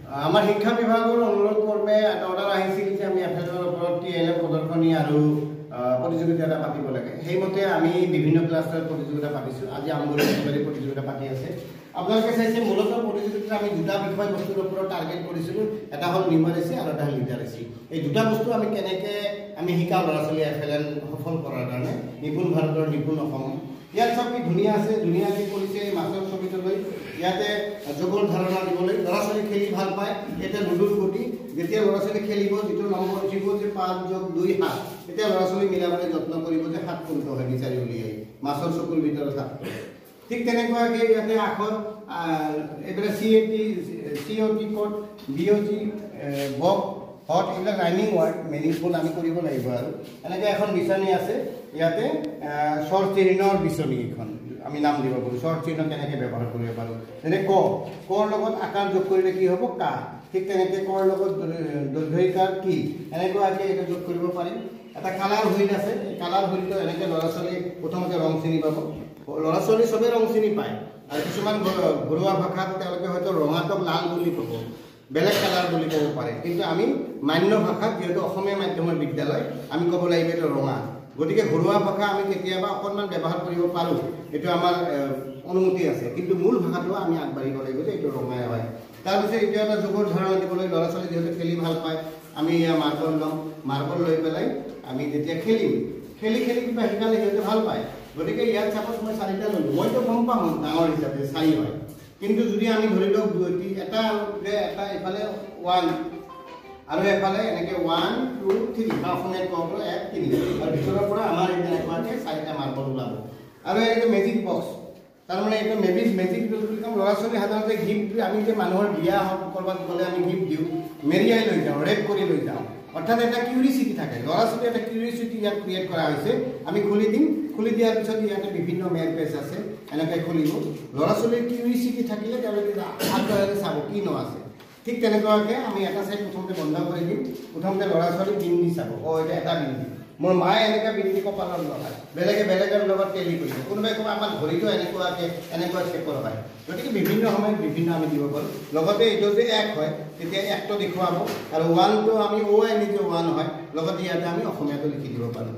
আমাৰ শিক্ষা বিভাগৰ অনুৰোধ কৰ্মে এটা অৰ্ডাৰ আহিছিল যে আমি এফএলৰ ওপৰত টিএলএম প্ৰদৰ্শনী আৰু প্ৰতিযোগিতা এটা পাতিব লাগে। সেইমতে আমি বিভিন্ন ক্লাছৰ প্ৰতিযোগিতা পাতিছোঁ। আজি আমগুৰি প্ৰতিযোগিতা পাতি আছে। আপোনালোকে চাইছে মূলতঃ প্ৰতিযোগিতাত আমি দুটা বিষয় বস্তুৰ ওপৰত টাৰ্গেট কৰিছিলোঁ। এটা হ'ল নিউমাৰেচি আৰু এটা হ'ল লিটাৰেচি। এই দুটা বস্তু আমি কেনেকৈ আমি শিকাওঁ ল'ৰা ছোৱালী এফএলএন সফল কৰাৰ কাৰণে নিপুণ ভাৰতৰ নিপুণ অসম। ইয়াত চব কি ধুনীয়া আছে, ধুনীয়াকৈ কৰিছে মাছৰ ছবিটো লৈ ইয়াতে যোগৰ ধাৰণা দিবলৈ ল'ৰা ছোৱালী খেলি ভাল পায়। এতিয়া লুডুৰ গুটি যেতিয়া ল'ৰা ছোৱালী খেলিব যিটো নম্বৰ উঠিব যে 5 + 2 7 তেতিয়া ল'ৰা ছোৱালী মিলাবলৈ যত্ন কৰিব যে 7 কোনটো হয় বিচাৰি উলিয়াই মাছৰ চকুৰ ভিতৰত 7। ঠিক তেনেকুৱাকৈ ইয়াতে আখৰ এইবিলাক COT কোড BOG বক হট এইবিলাক ৰাইমিং ৱাৰ্ড মিনিংফুল আমি কৰিব লাগিব। আৰু এনেকৈ এখন বিচনী আছে ইয়াতে স্বৰ চিহ্নৰ বিচনী এখন আমি নাম দিব পাৰোঁ। স্বৰ চিহ্ন কেনেকৈ ব্যৱহাৰ কৰিব পাৰোঁ যেনে কৰ লগত আকাৰ যোগ কৰিলে কি হ'ব কা। ঠিক তেনেকৈ কৰ লগত দৈৰ্ঘ্যিকাৰ কি এনেকুৱাকৈ এটা যোগ কৰিব পাৰিম। এটা কালাৰ হুইল আছে। এই কালাৰ হুইলটো এনেকৈ ল'ৰা ছোৱালী প্ৰথমতে ৰং চিনি পাব। ল'ৰা ছোৱালী চবেই ৰং চিনি পায় আৰু কিছুমান ঘৰুৱা ভাষাত তেওঁলোকে হয়তো ৰঙাটোক লাল বুলি ক'ব, বেলেগ কালাৰ বুলি ক'ব পাৰে। কিন্তু আমি মান্য ভাষাত যিহেতু অসমীয়া মাধ্যমৰ বিদ্যালয় আমি ক'ব লাগিব এইটো ৰঙা। গতিকে ঘৰুৱা ভাষা আমি কেতিয়াবা অকণমান ব্যৱহাৰ কৰিব পাৰোঁ, এইটো আমাৰ অনুমতি আছে। কিন্তু মূল ভাষাটো আমি আগবাঢ়িব লাগিব যে এইটো ৰঙাই হয়। তাৰপিছত এতিয়া এটা যোগৰ ধাৰণা দিবলৈ ল'ৰা ছোৱালী যিহেতু খেলি ভাল পায় আমি মাৰ্বল ল'ম। মাৰ্বল লৈ পেলাই আমি যেতিয়া খেলি কিবা শিকালে সিহঁতে ভাল পায়। গতিকে ইয়াত চাপ'জ মই 4টা ল'লোঁ, মইতো গম পাম ডাঙৰ হিচাপে 4 হয়। কিন্তু যদি আমি ধৰি লওক এটা এইফালে 1 আৰু এফালে এনেকৈ 1 2 3 বা অসমীয়াত ক'ব 1 3 আৰু ভিতৰৰ পৰা আমাৰ এনেকুৱাকৈ 4টা মাৰ্বল ওলাব। আৰু এনেকৈ মেজিক বক্স তাৰমানে এইটো মেজিক বুলি ক'ম। ল'ৰা ছোৱালী সাধাৰণতে গিফ্ট আমি যে মানুহৰ বিয়া হওক ক'ৰবাত গ'লে আমি গিফ্ট দিওঁ, মেৰিয়াই লৈ যাওঁ, ৰেপ কৰি লৈ যাওঁ। অৰ্থাৎ এটা কিউৰিচিটি থাকে। ল'ৰা ছোৱালী এটা কিউৰিচিটি ইয়াত ক্ৰিয়েট কৰা হৈছে। আমি খুলি দিম, খুলি দিয়াৰ পিছত ইয়াতে বিভিন্ন মেইল পেজ আছে এনেকৈ খুলিব। ল'ৰা ছোৱালীৰ কিউৰিচিটি থাকিলে তেওঁলোকে আগবঢ়াই চাব কি ন আছে। ঠিক তেনেকুৱাকৈ আমি এটা চাইড প্ৰথমতে বন্ধ কৰি দিম। প্ৰথমতে ল'ৰা ছোৱালী বিন্দি চাব, এতিয়া এটা বিন্দি মোৰ মায়ে এনেকৈ বিন্দি কপালত লগায়, বেলেগৰ লগত টেলি কৰিব। কোনোবাই ক'ব আমাৰ ঘড়ীটো এনেকুৱা শেপৰ হয়। গতিকে বিভিন্ন সময়ত বিভিন্ন আমি দিব পাৰোঁ। লগতে এইটো যে 1 হয় তেতিয়া 1টো দেখুৱাব আৰু 1টো আমি নিজে 1 হয়। লগতে ইয়াতে আমি অসমীয়াটো লিখি দিব পাৰোঁ।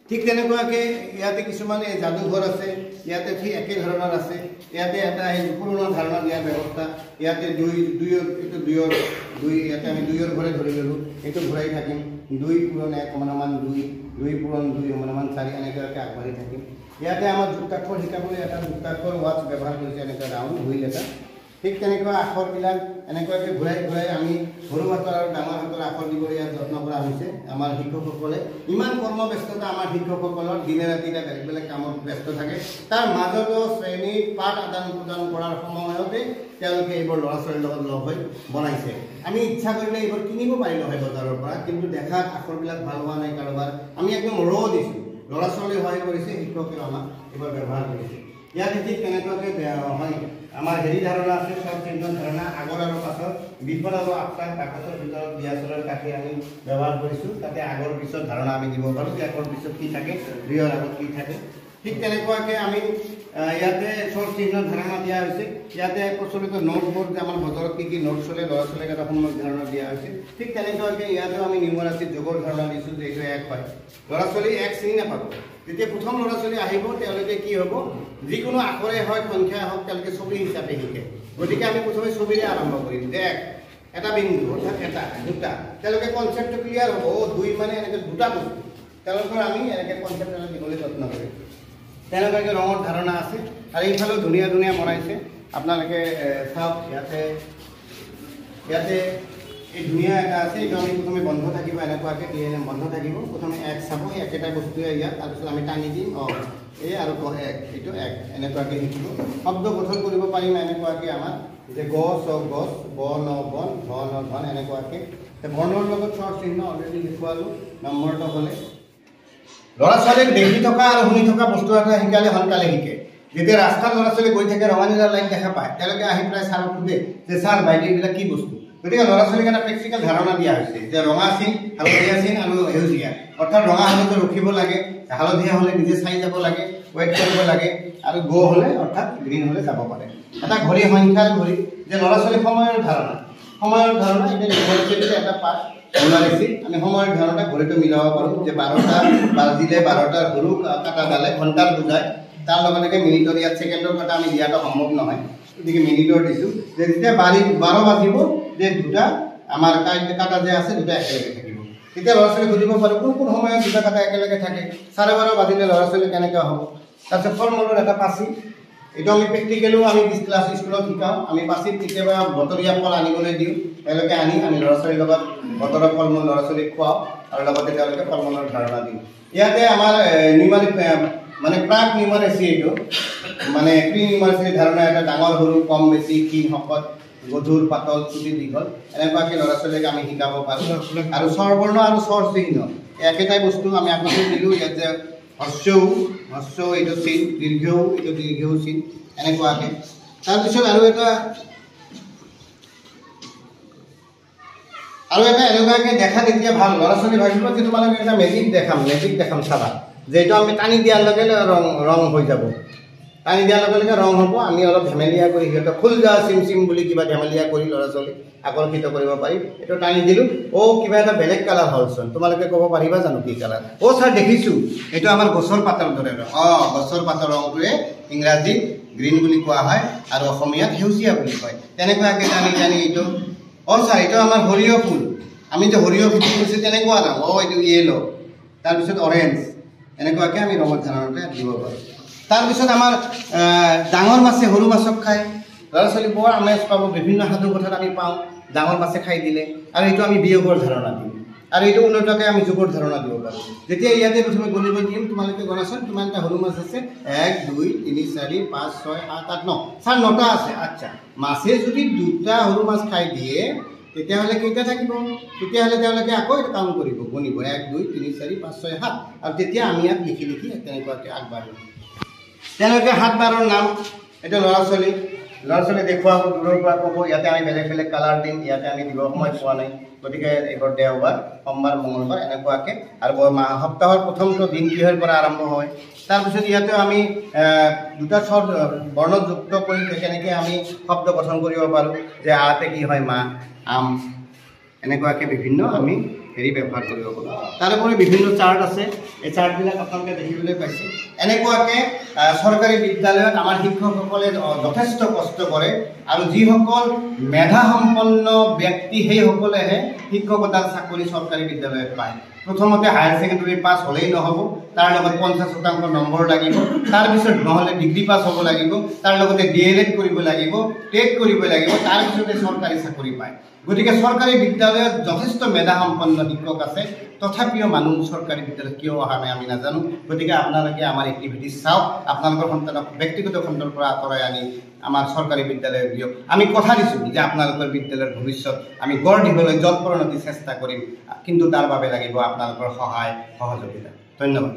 ঠিক তেনেকুৱাকৈ ইয়াতে কিছুমান যাদুঘৰ আছে, ইয়াতে ঠিক একে ধৰণৰ আছে। ইয়াতে এটা পুৰণা ধাৰণা দিয়াৰ ব্যৱস্থা। ইয়াতে এইটো 2 ইয়াতে আমি 2ৰ ঘৰে ধৰি ল'লোঁ, এইটো ঘূৰাই থাকিম। 2 পূৰণ 1 সমান 2 পূৰণ 2 সমান 4 এনেকুৱাকৈ আগবাঢ়ি থাকিম। ইয়াতে আমাৰ যুক্তাক্ষৰ শিকাবলৈ এটা যুক্তাক্ষৰ ৱাটছ ব্যৱহাৰ কৰিছে, এনেকুৱা ৰাউণ্ড হুইল এটা। ঠিক তেনেকুৱা আখৰবিলাক এনেকুৱাকৈ ঘূৰাই আমি সৰু হাতৰ আৰু ডাঙৰ হাতৰ আখৰ দিবলৈ ইয়াত যত্ন কৰা হৈছে। আমাৰ শিক্ষকসকলে ইমান কৰ্মব্যস্ততা আমাৰ শিক্ষকসকলৰ দিনে ৰাতিৰে বেলেগ কামত ব্যস্ত থাকে। তাৰ মাজতো শ্ৰেণীত পাঠ আদান প্ৰদান কৰাৰ সময়তে তেওঁলোকে এইবোৰ ল'ৰা ছোৱালীৰ লগত লগ হৈ বনাইছে। আমি ইচ্ছা কৰিলে এইবোৰ কিনিব পাৰিলোঁ হয় বজাৰৰ পৰা, কিন্তু দেখাত আখৰবিলাক ভাল হোৱা নাই কাৰোবাৰ। আমি একদম দিছোঁ। ল'ৰা ছোৱালী সহায় কৰিছে, শিক্ষকেও আমাক এইবোৰ ব্যৱহাৰ কৰিছে। ইয়াত ঠিক তেনেকুৱাকৈ হয় আমাৰ ধাৰণা আছে, স্বৰ চিহ্ন ধাৰণা আগৰ আৰু পাছৰ বিফল আৰু আফটাৰ কাগজৰ ভিতৰত বিয়াচৰৰ কাঠি আমি ব্যৱহাৰ কৰিছোঁ। তাতে আগৰ পিছত ধাৰণা আমি দিব পাৰোঁ যে আগৰ পিছত কি থাকে, 2ৰ আগত কি থাকে। ঠিক তেনেকুৱাকৈ আমি ইয়াতে স্বৰ চিহ্ন ধাৰণা দিয়া হৈছে। ইয়াতে প্ৰচলিত নোটবোৰ যে আমাৰ বজাৰত কি নোট চলে ল'ৰা ছোৱালীক এটা সম্যক ধাৰণা দিয়া হৈছে। ঠিক তেনেকুৱাকৈ ইয়াতেও আমি নিউমাৰেচি যোগৰ ধাৰণা দিছোঁ যে এইটো 1 হয়। ল'ৰা ছোৱালী 1 চিনি নাপাব। যেতিয়া প্ৰথম ল'ৰা ছোৱালী আহিব তেওঁলোকে কি হ'ব, যিকোনো আখৰে হয় সংখ্যাই হওক তেওঁলোকে ছবি হিচাপে শিকে। গতিকে আমি প্ৰথমে ছবিৰে আৰম্ভ কৰিম যে 1 এটা বিন্দু অৰ্থাৎ 1 2 তেওঁলোকে কনচেপ্টটো ক্লিয়াৰ হ'ব। 2 মানে এনেকৈ 2টা বস্তু তেওঁলোকৰ আমি এনেকৈ কনচেপ্ট এটা দিবলৈ যত্ন কৰিম। তেনেকুৱাকৈ ৰঙৰ ধাৰণা আছে। আৰু এইফালেও ধুনীয়া বনাইছে আপোনালোকে চাওক। ইয়াতে এই ধুনীয়া এটা আছে, এইটো আমি প্ৰথমে বন্ধ থাকিব এনেকুৱাকৈ টিএলএম বন্ধ থাকিব। প্ৰথমে 1 চাব, একেটা বস্তুৱে ইয়াত, তাৰপিছত আমি টানি দিম এই আৰু 1 এইটো 1 এনেকুৱাকৈ শিকিব। শব্দ গঠন কৰিব পাৰিম এনেকুৱাকৈ আমাৰ যে গছ গছ, বন বন, ধন ধন এনেকুৱাকৈ। বৰ্ণৰ লগত স্বৰ চিহ্ন অলৰেডি দেখুৱালোঁ। নম্বৰটো হ'লে ল'ৰা ছোৱালীক দেখি থকা আৰু শুনি থকা বস্তু এটা শিকালে সোনকালে শিকে। যেতিয়া ৰাস্তাত ল'ৰা ছোৱালী গৈ থাকে ৰঙা নীলা লাইট দেখা পায়, তেওঁলোকে আহি প্ৰায় ছাৰক সোধে যে ছাৰ বাইদেউ এইবিলাক কি বস্তু। গতিকে ল'ৰা ছোৱালীক এটা প্ৰেক্টিকেল ধাৰণা দিয়া হৈছে যে ৰঙা চিন, হালধীয়া চিন আৰু সেউজীয়া। অৰ্থাৎ ৰঙা হ'লে ৰখিব লাগে, হালধীয়া হ'লে নিজে চাই যাব লাগে, ৱেইট কৰিব লাগে, আৰু গো হ'লে অৰ্থাৎ গ্ৰীণ হ'লে যাব পাৰে। এটা ঘড়ী সংখ্যাৰ ঘড়ী যে ল'ৰা ছোৱালী সময়ৰ ধাৰণা এতিয়া নিউমাৰেচিটি এটা পাৰ্ট নিউমাৰেচিটি আমি সময়ৰ ধাৰণা ঘড়ীটো মিলাব পাৰোঁ যে 12টা বাজিলে 12টাৰ সৰু কাটা গালে ঘণ্টাৰ বুজায় তাৰ লগে লগে মিনিটৰ ইয়াত ছেকেণ্ডৰ কাটা আমি দিয়াটো সম্ভৱ নহয় গতিকে মিনিটৰ দিছোঁ যে যেতিয়া 12 বাজিব যে দুটা আমাৰ কাটা যে আছে দুটা একেলগে থাকিব তেতিয়া ল'ৰা ছোৱালী বুজিব পাৰোঁ কোন সময়ত দুটা কাটা একেলগে থাকে 12:30 বাজিলে ল'ৰা ছোৱালী কেনেকৈ হ'ব তাৰপিছত ফল মূলৰ এটা পাচি এইটো আমি প্ৰেক্টিকেলো আমি ক্লাছ স্কুলত শিকাওঁ আমি পাচিত কেতিয়াবা বতৰীয়া ফল আনিবলৈ দিওঁ তেওঁলোকে আনি আমি ল'ৰা ছোৱালীৰ লগত বতৰৰ ফল মূল ল'ৰা ছোৱালীক খুৱাওঁ আৰু লগতে তেওঁলোকে ফল মূলৰ ধাৰণা দিওঁ ইয়াতে আমাৰ মানে প্ৰাক নিউমাৰেচি এইটো মানে প্ৰি নিউমাৰেচি ধাৰণা এটা ডাঙৰ সৰু কম বেছি ক্ষীণ শকত গধুৰ পাতল চুটি দীঘল এনেকুৱাকৈ ল'ৰা ছোৱালীক আমি শিকাব পাৰোঁ আৰু স্বৰবৰ্ণ আৰু স্বৰ চিহ্ন একেটাই বস্তু আমি আপোনালোকক দিলোঁ ইয়াত যে হস্য এইটো চিন দীৰ্ঘও এইটো দীৰ্ঘও চিন এনেকুৱাকৈ তাৰপিছত আৰু এটা এনেকুৱাকৈ দেখা তেতিয়া ভাল ল'ৰা ছোৱালী ভাবিব যে তোমালোকে এটা মেজিক দেখাম চাবা যে এইটো আমি টানি দিয়াৰ লগে লগে ৰং হৈ যাব টানি দিয়াৰ লগে লগে ৰং হ'ব আমি অলপ ধেমেলীয়া কৰি সিহঁতক ফুল যা চিম বুলি কিবা ধেমেলীয়া কৰি ল'ৰা ছোৱালীক আকৰ্ষিত কৰিব পাৰিম এইটো টানি দিলোঁ কিবা এটা বেলেগ কালাৰ হ'লচোন তোমালোকে ক'ব পাৰিবা জানো কি কালাৰ ছাৰ দেখিছোঁ এইটো আমাৰ গছৰ পাতৰ দৰে ৰং গছৰ পাতৰ ৰংটোৱে ইংৰাজীত গ্ৰীণ বুলি কোৱা হয় আৰু অসমীয়াত সেউজীয়া বুলি কয় তেনেকুৱাকৈ টানি এইটো ছাৰ এইটো আমাৰ সৰিয়হ ফুল আমি যে সৰিয়হ ফুল কৰিছোঁ তেনেকুৱা ৰং এইটো য়েলো তাৰপিছত অৰেঞ্জ এনেকুৱাকৈ আমি ৰঙৰ ধাৰণতে দিব পাৰোঁ তাৰপিছত আমাৰ ডাঙৰ মাছে সৰু মাছক খায় ল'ৰা ছোৱালী বৰ আমেজ পাব বিভিন্ন সাধু কথাত আমি পাওঁ ডাঙৰ মাছে খাই দিলে আৰু এইটো আমি বিয়োগৰ ধাৰণা দিওঁ আৰু এইটো উন্নতকৈ আমি যোগৰ ধাৰণা দিব পাৰোঁ যেতিয়া ইয়াতে প্ৰথমে গণিব দিম তোমালোকে গণাচোন কিমানটা সৰু মাছ আছে 1 2 3 4 5 6 7 8 9 ছাৰ 9টা আছে আচ্ছা মাছে যদি দুটা সৰু মাছ খাই দিয়ে তেতিয়াহ'লে কেইটা থাকিব তেতিয়াহ'লে তেওঁলোকে আকৌ এটা কাম কৰিব গণিব 1 2 3 4 5 6 7 আৰু তেতিয়া আমি ইয়াত লিখি তেনেকুৱাকৈ আগবাঢ়িম তেওঁলোকে 7 বাৰৰ নাম এইটো ল'ৰা ছোৱালী দেখুৱাব দূৰৰ পৰা ক'ব ইয়াতে আমি বেলেগ কালাৰ দিম ইয়াতে আমি দিব সময় পোৱা নাই গতিকে এইবাৰ দেওবাৰ সোমবাৰ মঙলবাৰ এনেকুৱাকৈ আৰু সপ্তাহৰ প্ৰথমটো দিন কিহৰ পৰা আৰম্ভ হয় তাৰপিছত ইয়াতে আমি দুটা স্বৰ বৰ্ণযুক্ত কৰি কেনেকৈ আমি শব্দ গঠন কৰিব পাৰোঁ যে আতে কি হয় মা আম এনেকুৱাকৈ বিভিন্ন আমি ব্যৱহাৰ কৰিব পাৰোঁ তাৰোপৰি বিভিন্ন চাৰ্ট আছে এই চাৰ্টবিলাক আপোনালোকে দেখিবলৈ পাইছে এনেকুৱাকৈ চৰকাৰী বিদ্যালয়ত আমাৰ শিক্ষকসকলে যথেষ্ট কষ্ট কৰে আৰু যিসকল মেধাসম্পন্ন ব্যক্তি সেইসকলেহে শিক্ষকতাৰ চাকৰি চৰকাৰী বিদ্যালয়ত পায় প্ৰথমতে হায়াৰ ছেকেণ্ডেৰী পাছ হ'লেই নহ'ব তাৰ লগত 50% নম্বৰ লাগিব তাৰপিছত নহ'লে ডিগ্ৰী পাছ হ'ব লাগিব তাৰ লগতে DLED কৰিব লাগিব টেট কৰিব লাগিব তাৰপিছতে চৰকাৰী চাকৰি পায় গতিকে চৰকাৰী বিদ্যালয়ত যথেষ্ট মেধাসম্পন্ন শিক্ষক আছে তথাপিও মানুহ চৰকাৰী বিদ্যালয়ত কিয় অহা নাই আমি নাজানো গতিকে আপোনালোকে আমাৰ এক্টিভিটিজ চাওক আপোনালোকৰ সন্তানক ব্যক্তিগত খণ্ডৰ পৰা আঁতৰাই আনি আমাৰ চৰকাৰী বিদ্যালয়ত দিয়ক আমি কথা দিছোঁ যে আপোনালোকৰ বিদ্যালয়ৰ ভৱিষ্যত আমি গঢ় দিবলৈ যৎপৰোনাস্তি চেষ্টা কৰিম কিন্তু তাৰ বাবে লাগিব আপোনালোকৰ সহায় সহযোগিতা ধন্যবাদ